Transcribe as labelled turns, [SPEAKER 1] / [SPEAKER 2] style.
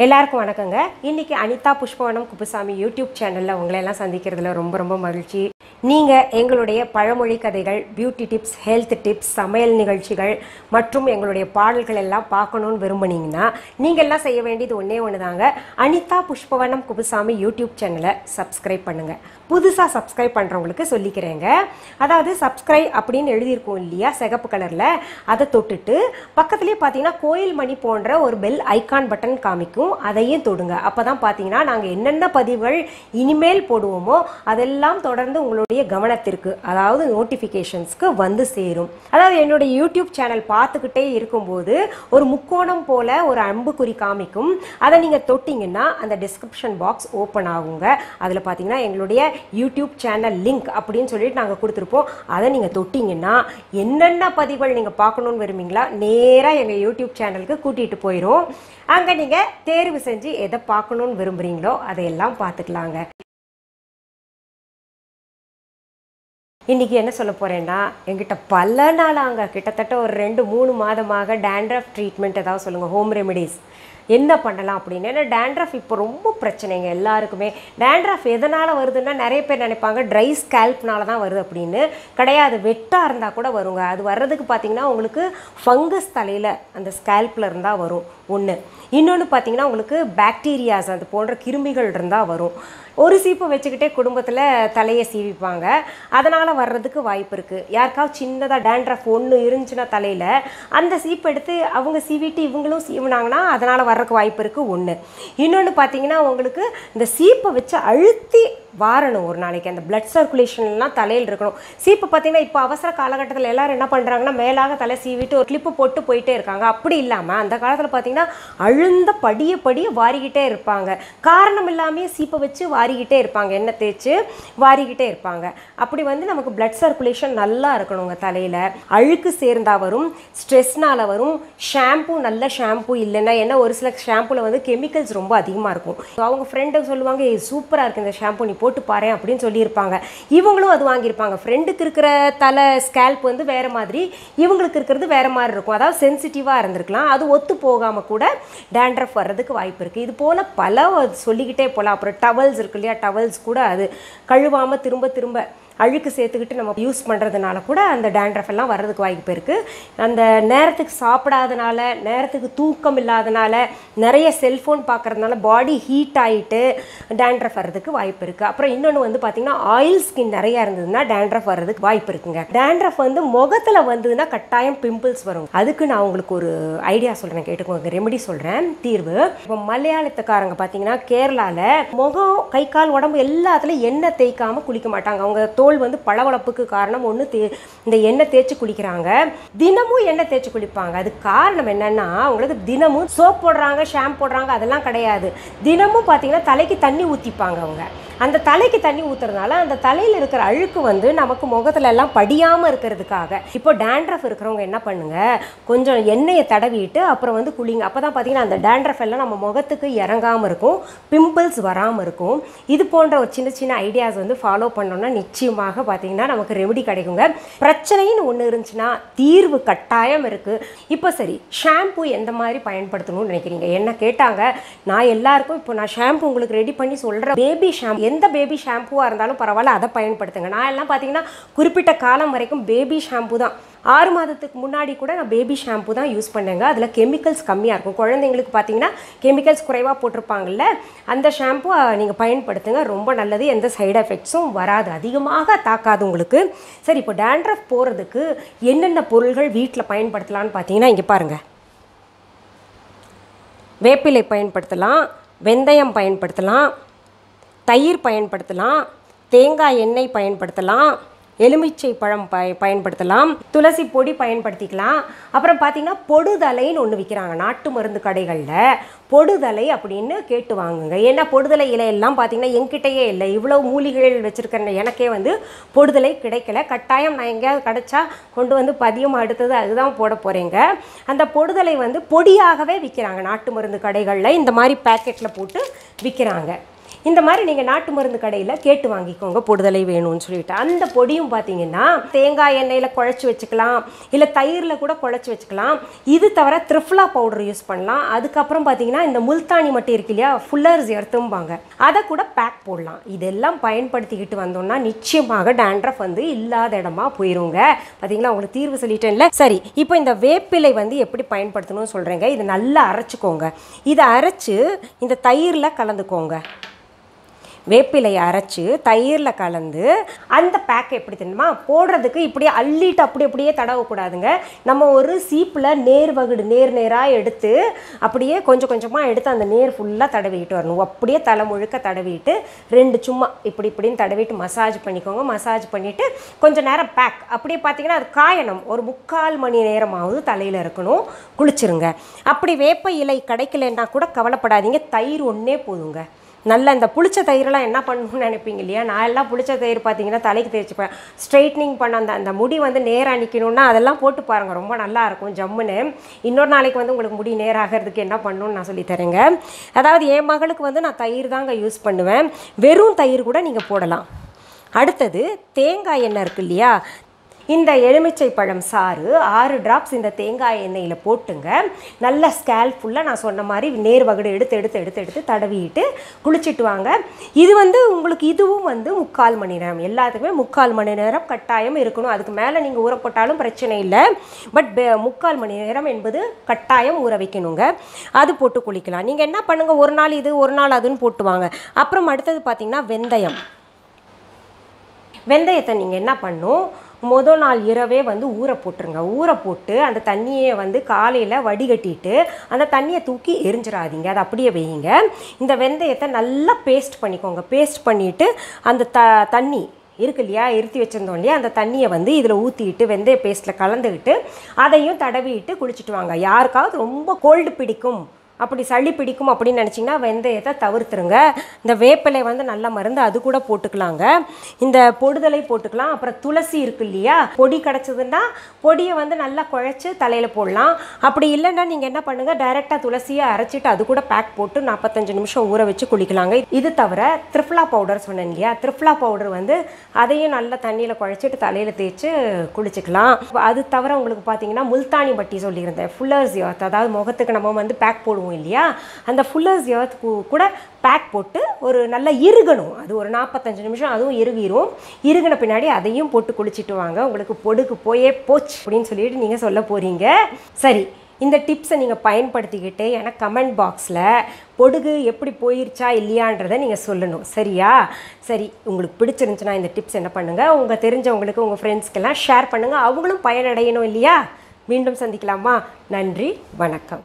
[SPEAKER 1] எல்லாருக்கும் வணக்கங்க. இன்னைக்கு அனிதா புஷ்பவனம் குப்புசாமி யூடியூப் சேனல்ல உங்களை எல்லாம் சந்திக்கிறதுல ரொம்ப மகிழ்ச்சி. நீங்க எங்களுடைய பழமொழி கதைகள், பியூட்டி டிப்ஸ், ஹெல்த் டிப்ஸ், சமையல் நிகழ்ச்சிகள் மற்றும் எங்களுடைய பாடல்கள் எல்லாம் பார்க்கணும்னு விரும்புனீங்கன்னா நீங்க எல்லாம் செய்ய வேண்டியது ஒண்ணே தாங்க. அனிதா புஷ்பவனம் குப்புசாமி யூடியூப் சேனலை சப்ஸ்கிரைப் பண்ணுங்க. புதுசா சப்ஸ்கிரைப் பண்றவங்களுக்கு சொல்லிக்கிறேங்க. அதாவது சப்ஸ்கிரைப் அப்படின்னு எழுதியிருக்கோம் இல்லையா சிகப்பு கலர்ல, அதை தொட்டுட்டு பக்கத்துலேயே பார்த்தீங்கன்னா கோயில் மணி போன்ற ஒரு பெல் ஐகான் பட்டன் காமிக்கும், அதையும் தொடுங்க. அப்பதான் பார்த்தீங்கன்னா நாங்கள் என்னென்ன பதிவுகள் இனிமேல் போடுவோமோ அதெல்லாம் தொடர்ந்து உங்களுடைய கவனத்திற்கு, அதாவது நோட்டிஃபிகேஷன்ஸ்க்கு வந்து சேரும். அதாவது என்னுடைய யூடியூப் சேனல் பார்த்துக்கிட்டே இருக்கும்போது ஒரு முக்கோணம் போல ஒரு அம்புக்குறி காமிக்கும், அதை நீங்கள் தொட்டிங்கன்னா அந்த டிஸ்கிரிப்ஷன் பாக்ஸ் ஓப்பன் ஆகுங்க. அதில் பார்த்தீங்கன்னா எங்களுடைய யூடியூப் சேனல் லிங்க் அப்படின்னு சொல்லிட்டு நாங்கள் கொடுத்துருப்போம். அதை நீங்கள் தொட்டிங்கன்னா என்னென்ன பதிவுகள் நீங்கள் பார்க்கணுன்னு விரும்புங்களா நேராக எங்கள் யூடியூப் சேனலுக்கு கூட்டிகிட்டு போயிடும். அங்கே நீங்கள் தேர்வு செஞ்சு எதை பார்க்கணுன்னு விரும்புகிறீங்களோ அதையெல்லாம் பார்த்துக்கலாங்க. இன்றைக்கி என்ன சொல்ல போகிறேன்னா, என்கிட்ட பல நாளாங்க கிட்டத்தட்ட ஒரு 2-3 மாதமாக டேண்ட்ரஃப் ட்ரீட்மெண்ட் ஏதாவது சொல்லுங்கள், ஹோம் ரெமெடிஸ் என்ன பண்ணலாம் அப்படின்னு. ஏன்னா டேண்ட்ரஃப் இப்போ ரொம்ப பிரச்சனைங்க எல்லாருக்குமே. டேண்ட்ரஃப் எதனால் வருதுன்னா நிறைய பேர் நினைப்பாங்க ட்ரை ஸ்கேல்ப்னால தான் வருது அப்படின்னு. கிடையாது, வெட்டாக இருந்தால் கூட வருங்க. அது வர்றதுக்கு பார்த்தீங்கன்னா உங்களுக்கு ஃபங்கஸ் தலையில் அந்த ஸ்கேல்பில் இருந்தால் வரும் ஒன்று. இன்னொன்று பார்த்தீங்கன்னா உங்களுக்கு பாக்டீரியாஸ் அது போன்ற கிருமிகள் இருந்தால் வரும். ஒரு சீப்பை வச்சுக்கிட்டே குடும்பத்தில் தலையை சீவிப்பாங்க, அதனால் வர்றதுக்கு வாய்ப்பு இருக்குது. யாருக்காவது சின்னதாக டேண்ட்ரஃப் ஒன்று இருந்துச்சுன்னா தலையில், அந்த சீப்பை எடுத்து அவங்க சீவிட்டு இவங்களும் சீவினாங்கன்னா அதனால் வர்றதுக்கு வாய்ப்பு இருக்குது ஒன்று. இன்னொன்று பார்த்தீங்கன்னா உங்களுக்கு இந்த சீப்பை வச்சு அழுத்தி வாரணும் ஒரு நாளைக்கு, அந்த பிளட் சர்க்குலேஷன்லாம் தலையில் இருக்கணும். சீப்பை பார்த்தீங்கன்னா இப்போ அவசர காலகட்டத்தில் எல்லோரும் என்ன பண்ணுறாங்கன்னா மேலாக தலை சீவிட்டு ஒரு கிளிப்பு போட்டு போயிட்டே இருக்காங்க. அப்படி இல்லாமல் அந்த காலத்தில் பார்த்தீங்கன்னா அழுந்த படிய வாரிக்கிட்டே இருப்பாங்க. காரணம் இல்லாமே சீப்பை வச்சு வாரிக்கிட்டே இருப்பாங்க, எண்ணெய் தேய்ச்சி வாரிக்கிட்டே இருப்பாங்க. அப்படி வந்து நமக்கு பிளட் சர்க்குலேஷன் நல்லா இருக்கணுங்க. தலையில் அழுக்கு சேர்ந்தா வரும், ஸ்ட்ரெஸ்னால் வரும். ஷாம்பு நல்ல ஷாம்பு இல்லைன்னா, ஏன்னா ஒரு சில ஷாம்புவில் வந்து கெமிக்கல்ஸ் ரொம்ப அதிகமாக இருக்கும். அவங்க ஃப்ரெண்டு சொல்லுவாங்க சூப்பராக இருக்குது இந்த ஷாம்பு நீ போட்டு பாரு அப்படின்னு சொல்லியிருப்பாங்க. இவங்களும் அது வாங்கியிருப்பாங்க. ஃப்ரெண்டுக்கு இருக்கிற தலை ஸ்கேல்ப் வந்து வேறு மாதிரி, இவங்களுக்கு இருக்கிறது வேறு மாதிரி இருக்கும். அதாவது சென்சிட்டிவாக இருந்திருக்கலாம், அது ஒத்து போகாமல் கூட டேண்ட்ரஃப் வர்றதுக்கு வாய்ப்பு இருக்குது. இது போல் பல சொல்லிக்கிட்டே போகலாம். அப்புறம் டவல்ஸ் இருக்கு இல்லையா, டவல்ஸ் கூட அது கழுவாமல் திரும்ப அழுக்கு சேர்த்துக்கிட்டு நம்ம யூஸ் பண்ணுறதுனால கூட அந்த டேண்ட்ரஃப் எல்லாம் வர்றதுக்கு வாய்ப்பு இருக்குது. அந்த நேரத்துக்கு சாப்பிடாதனால, நேரத்துக்கு தூக்கம் இல்லாதனால, நிறைய செல்ஃபோன் பார்க்குறதுனால பாடி ஹீட் ஆகிட்டு டேண்ட்ரஃப் வர்றதுக்கு வாய்ப்பு இருக்குது. அப்புறம் இன்னொன்று வந்து பார்த்திங்கன்னா ஆயில் ஸ்கின் நிறையா இருந்ததுன்னா டேண்ட்ரஃப் வர்றதுக்கு வாய்ப்பு இருக்குங்க. டேண்ட்ரஃப் வந்து முகத்தில் வந்ததுன்னா கட்டாயம் பிம்பிள்ஸ் வரும். அதுக்கு நான் உங்களுக்கு ஒரு ஐடியா சொல்கிறேன், கேட்டுக்கோங்க, ரெமெடி சொல்கிறேன், தீர்வு. இப்போ மலையாளத்துக்காரங்க பார்த்தீங்கன்னா கேரளாவில் முகம், கை, கால், உடம்பு எல்லாத்துலேயும் எண்ணெய் தேய்க்காமல் குளிக்க மாட்டாங்க. அவங்க தோல் வந்து பளபளப்புக்கு காரணம் ஒன்று இந்த எண்ணெய் தேய்ச்சி குளிக்கிறாங்க. தினமும் எண்ணெய் தேய்ச்சி குளிப்பாங்க. அது காரணம் என்னன்னா, அவங்களுக்கு தினமும் சோப் போடுறாங்க, ஷாம்பு போடுறாங்க அதெல்லாம் கிடையாது. தினமும் பார்த்தீங்கன்னா தலைக்கு தண்ணி ஊற்றிப்பாங்க. அவங்க அந்த தலைக்கு தண்ணி ஊற்றுறதுனால அந்த தலையில் இருக்கிற அழுக்கு வந்து நமக்கு முகத்துல எல்லாம் படியாமல் இருக்கிறதுக்காக. இப்போ டேண்ட்ரஃப் இருக்கிறவங்க என்ன பண்ணுங்க, கொஞ்சம் எண்ணெயை தடவிட்டு அப்புறம் வந்து குளிங்க. அப்போ தான் பார்த்தீங்கன்னா அந்த டேண்ட்ரஃப் எல்லாம் நம்ம முகத்துக்கு இறங்காமல் இருக்கும், பிம்பிள்ஸ் வராமல் இருக்கும். இது போன்ற ஒரு சின்ன ஐடியாஸ் வந்து ஃபாலோ பண்ணோம்னா நிச்சயமாக பார்த்தீங்கன்னா நமக்கு ரெமெடி கிடைக்குங்க. பிரச்சனைன்னு ஒன்று இருந்துச்சுன்னா தீர்வு கட்டாயம் இருக்குது. இப்போ சரி, ஷாம்பு எந்த மாதிரி பயன்படுத்தணும்னு நினைக்கிறீங்க என்ன கேட்டாங்க. நான் எல்லாருக்கும் இப்போ நான் ஷாம்பு உங்களுக்கு ரெடி பண்ணி சொல்கிறேன். பேபி ஷாம்பு, எந்த பேபி ஷாம்புவாக இருந்தாலும் பரவாயில்ல, அதை பயன்படுத்துங்க. நான் எல்லாம் பார்த்தீங்கன்னா குறிப்பிட்ட காலம் வரைக்கும் பேபி ஷாம்பு தான். 6 மாதத்துக்கு முன்னாடி கூட நான் பேபி ஷாம்பு தான் யூஸ் பண்ணேங்க. அதில் கெமிக்கல்ஸ் கம்மியாக இருக்கும். குழந்தைங்களுக்கு பார்த்தீங்கன்னா கெமிக்கல்ஸ் குறைவாக போட்டிருப்பாங்கல்ல, அந்த ஷாம்பு நீங்கள் பயன்படுத்துங்க, ரொம்ப நல்லது. எந்த சைடு எஃபெக்ட்ஸும் வராது, அதிகமாக தாக்காது உங்களுக்கு. சரி, இப்போ டேண்ட்ரஃப் போகிறதுக்கு என்னென்ன பொருள்கள் வீட்டில் பயன்படுத்தலான்னு பார்த்தீங்கன்னா இங்கே பாருங்கள். வேப்பிலை பயன்படுத்தலாம், வெந்தயம் பயன்படுத்தலாம், தயிர் பயன்படுத்தலாம், தேங்காய் எண்ணெய் பயன்படுத்தலாம், எலுமிச்சை பழம் பயன்படுத்தலாம், துளசி பொடி பயன்படுத்திக்கலாம். அப்புறம் பார்த்தீங்கன்னா பொடுதலைன்னு ஒன்று விற்கிறாங்க நாட்டு மருந்து கடைகளில். பொடுதலை அப்படின்னு கேட்டு வாங்குங்க. ஏன்னா பொடுதலை இலையெல்லாம் பார்த்தீங்கன்னா என்கிட்டயே இல்லை. இவ்வளோ மூலிகைகள் வச்சுருக்கிற எனக்கே வந்து பொடுதலை கிடைக்கல. கட்டாயம் நான் எங்கேயாவது கிடச்சா கொண்டு வந்து பதியம் அடுத்தது அதுதான் போட போகிறேங்க. அந்த பொடுதலை வந்து பொடியாகவே விற்கிறாங்க நாட்டு மருந்து கடைகளில். இந்த மாதிரி பேக்கெட்டில் போட்டு விற்கிறாங்க. இந்த மாதிரி நீங்கள் நாட்டு மருந்து கடையில் கேட்டு வாங்கிக்கோங்க பொடுதலை வேணும்னு சொல்லிட்டு. அந்த பொடியும் பார்த்தீங்கன்னா தேங்காய் எண்ணெயில் குழச்சி வச்சுக்கலாம், இல்லை தயிரில் கூட குழச்சி வச்சுக்கலாம். இது தவிர த்ரிஃப்லா பவுடர் யூஸ் பண்ணலாம். அதுக்கப்புறம் பார்த்தீங்கன்னா இந்த முல்தானி மட்டி இருக்கு இல்லையா, ஃபுல்லர்ஸ் எர்த்தும்பாங்க, அதை கூட பேக் போடலாம். இதெல்லாம் பயன்படுத்திக்கிட்டு வந்தோம்னா நிச்சயமாக டேண்ட்ரஃப் வந்து இல்லாத இடமா போயிருங்க. பார்த்தீங்களா, உங்களுக்கு தீர்வு சொல்லிட்டேன்ல. சரி, இப்போ இந்த வேப்பிலை வந்து எப்படி பயன்படுத்தணும்னு சொல்கிறேங்க. இது நல்லா அரைச்சிக்கோங்க. இதை அரைச்சி இந்த தயிரில் கலந்துக்கோங்க. வேப்பிலையை அரைச்சி தயிரில் கலந்து அந்த பேக்கை எப்படி தெரியுமா போடுறதுக்கு இப்படியே அள்ளிட்டு அப்படியே தடவக்கூடாதுங்க. நம்ம ஒரு சீப்பில் நேராக எடுத்து அப்படியே கொஞ்சம் கொஞ்சமாக எடுத்து அந்த நேர் ஃபுல்லாக தடவிட்டு வரணும். அப்படியே தலை முழுக்க தடவிட்டு 2 சும்மா இப்படின்னு தடவிட்டு மசாஜ் பண்ணிக்கோங்க. மசாஜ் பண்ணிவிட்டு கொஞ்சம் நேரம் பேக் அப்படியே பார்த்தீங்கன்னா அது காயணும். ஒரு 3/4 மணி நேரமாவது தலையில் இருக்கணும். குளிச்சிருங்க. அப்படி வேப்ப இலை கிடைக்கலன்னா கூட கவலைப்படாதீங்க, தயிர் ஒன்றே போதுங்க. நல்ல இந்த புளிச்ச தயிரெல்லாம் என்ன பண்ணணும்னு நினைப்பீங்க இல்லையா, நான் எல்லாம் புளிச்ச தயிர் பார்த்தீங்கன்னா தலைக்கு தேய்ச்சிப்பேன். ஸ்ட்ரைட்னிங் பண்ண அந்த முடி வந்து நேராக நிற்கணுன்னா அதெல்லாம் போட்டு பாருங்கள், ரொம்ப நல்லாயிருக்கும் ஜம்முன்னு. இன்னொரு நாளைக்கு வந்து உங்களுக்கு முடி நேராகிறதுக்கு என்ன பண்ணணும்னு நான் சொல்லித்தரேங்க. அதாவது என் மகளுக்கு வந்து நான் தயிர் தாங்க யூஸ் பண்ணுவேன். வெறும் தயிர் கூட நீங்கள் போடலாம். அடுத்தது தேங்காய் எண்ணெய் இருக்குது இல்லையா, இந்த எலுமிச்சை பழம் சாறு 6 டிராப்ஸ் இந்த தேங்காய் எண்ணெயில் போட்டுங்க. நல்ல ஸ்கேல் ஃபுல்லாக நான் சொன்ன மாதிரி நேர் வகுடு எடுத்து தடவிட்டு குளிச்சுட்டு வாங்க. இது வந்து உங்களுக்கு இதுவும் வந்து 3/4 மணி நேரம், எல்லாத்துக்குமே 3/4 மணி நேரம் கட்டாயம் இருக்கணும். அதுக்கு மேலே நீங்கள் ஊற போட்டாலும் பிரச்சனை இல்லை. பட் 3/4 மணி நேரம் என்பது கட்டாயம் ஊற வைக்கணுங்க. அது போட்டு குளிக்கலாம். நீங்கள் என்ன பண்ணுங்கள், ஒரு நாள் இது ஒரு நாள் அதுன்னு போட்டுவாங்க. அப்புறம் அடுத்தது பார்த்திங்கன்னா வெந்தயத்தை நீங்கள் என்ன பண்ணணும், முதல் நாள் இரவே வந்து ஊற போட்டுருங்க. ஊற போட்டு அந்த தண்ணியை வந்து காலையில் வடிகட்டிட்டு அந்த தண்ணியை தூக்கி எரிஞ்சிடாதீங்க, அதை அப்படியே வையுங்க. இந்த வெந்தயத்தை நல்லா பேஸ்ட் பண்ணிக்கோங்க. பேஸ்ட் பண்ணிவிட்டு அந்த தண்ணி இருக்கு இல்லையா, இருத்தி வச்சுருந்தோம் இல்லையா, அந்த தண்ணியை வந்து இதில் ஊற்றிட்டு வெந்தய பேஸ்ட்டில் கலந்துக்கிட்டு அதையும் தடவிட்டு குளிச்சுட்டு வாங்க. யாருக்காவது ரொம்ப கோல்டு பிடிக்கும், அப்படி சளி பிடிக்கும் அப்படின்னு நினச்சிங்கன்னா வெந்தயத்தை தவிர்த்துருங்க. இந்த வேப்பிலை வந்து நல்ல மருந்து, அது கூட போட்டுக்கலாங்க. இந்த பொடுதலை போட்டுக்கலாம். அப்புறம் துளசி இருக்கு இல்லையா, பொடி கிடச்சதுன்னா பொடியை வந்து நல்லா குழைச்சி தலையில் போடலாம். அப்படி இல்லைன்னா நீங்கள் என்ன பண்ணுங்கள், டைரெக்டாக துளசியை அரைச்சிட்டு அது கூட பேக் போட்டு 45 நிமிஷம் ஊற வச்சு குளிக்கலாங்க. இது தவிர த்ரிஃப்லா பவுடர் சொன்னேன் இல்லையா, த்ரிஃப்லா பவுடர் வந்து அதையும் நல்லா தண்ணியில் குழைச்சிட்டு தலையில் தேய்ச்சி குளிச்சிக்கலாம். அது தவிர உங்களுக்கு பார்த்தீங்கன்னா முல்தானி மட்டி சொல்லியிருந்தேன், ஃபுல்லர்ஸ் எர்த், அதாவது முகத்துக்கு நம்ம வந்து பேக் போடுவோம் இல்லையா, அந்த ஃபுல்லர்ஸ் எர்த் கூட பேக் போட்டு ஒரு நல்லா இறுகணும். அது ஒரு 45 நிமிஷம் அதுவும் இறுகின பின்னாடி அதையும் போட்டு குளிச்சுட்டு வாங்க. உங்களுக்கு பொடுகு போச்சு அப்படின்னு சொல்லிட்டு நீங்கள் சொல்ல போகிறீங்க. சரி, இந்த டிப்ஸை நீங்கள் பயன்படுத்திக்கிட்டு எனக்கு கமெண்ட் பாக்ஸில் பொடுகு எப்படி போயிருச்சா இல்லையான்றதை நீங்கள் சொல்லணும். சரியா? சரி, உங்களுக்கு பிடிச்சிருந்துச்சுன்னா இந்த டிப்ஸ் என்ன பண்ணுங்கள், உங்கள் தெரிஞ்சவங்களுக்கு உங்கள் ஃப்ரெண்ட்ஸ்க்கெல்லாம் ஷேர் பண்ணுங்கள். அவங்களும் பயனடையணும் இல்லையா? மீண்டும் சந்திக்கலாமா? நன்றி, வணக்கம்.